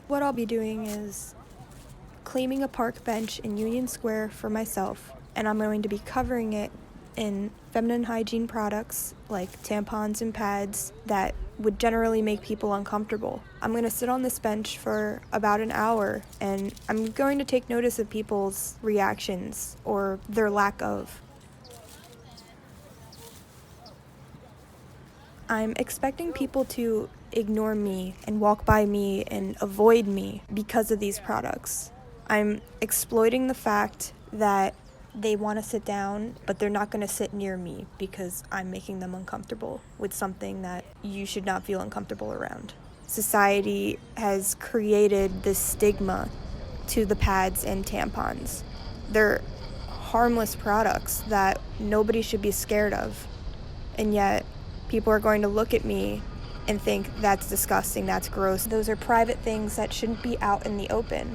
What I'll be doing is claiming a park bench in Union Square for myself, and I'm going to be covering it in feminine hygiene products like tampons and pads that would generally make people uncomfortable. I'm going to sit on this bench for about an hour, and I'm going to take notice of people's reactions or their lack of. I'm expecting people to ignore me and walk by me and avoid me because of these products. I'm exploiting the fact that they want to sit down, but they're not going to sit near me because I'm making them uncomfortable with something that you should not feel uncomfortable around. Society has created this stigma to the pads and tampons. They're harmless products that nobody should be scared of, and yet people are going to look at me and think that's disgusting, that's gross. Those are private things that shouldn't be out in the open.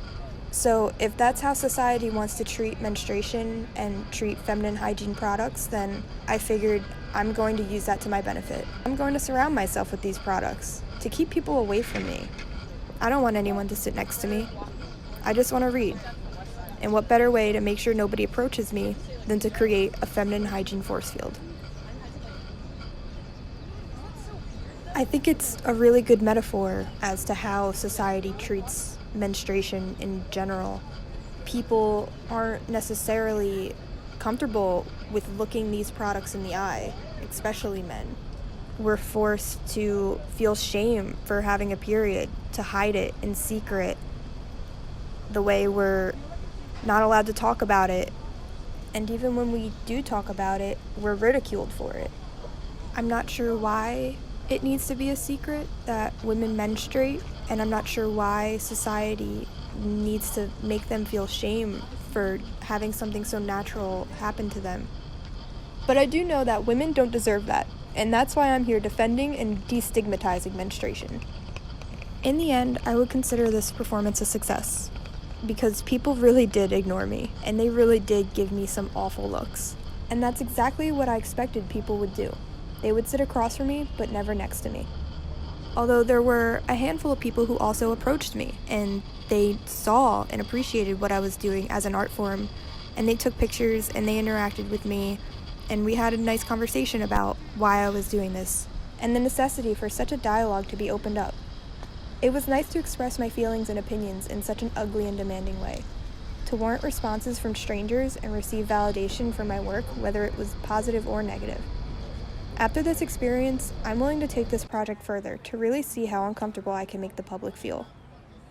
So if that's how society wants to treat menstruation and treat feminine hygiene products, then I figured I'm going to use that to my benefit. I'm going to surround myself with these products to keep people away from me. I don't want anyone to sit next to me. I just want to read. And what better way to make sure nobody approaches me than to create a feminine hygiene force field? I think it's a really good metaphor as to how society treats menstruation in general. People aren't necessarily comfortable with looking these products in the eye, especially men. We're forced to feel shame for having a period, to hide it in secret, the way we're not allowed to talk about it. And even when we do talk about it, we're ridiculed for it. I'm not sure why it needs to be a secret that women menstruate, and I'm not sure why society needs to make them feel shame for having something so natural happen to them. But I do know that women don't deserve that, and that's why I'm here defending and destigmatizing menstruation. In the end, I would consider this performance a success, because people really did ignore me, and they really did give me some awful looks. And that's exactly what I expected people would do. They would sit across from me, but never next to me. Although there were a handful of people who also approached me, and they saw and appreciated what I was doing as an art form, and they took pictures and they interacted with me, and we had a nice conversation about why I was doing this, and the necessity for such a dialogue to be opened up. It was nice to express my feelings and opinions in such an ugly and demanding way, to warrant responses from strangers and receive validation for my work, whether it was positive or negative. After this experience, I'm willing to take this project further to really see how uncomfortable I can make the public feel.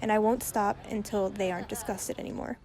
And I won't stop until they aren't disgusted anymore.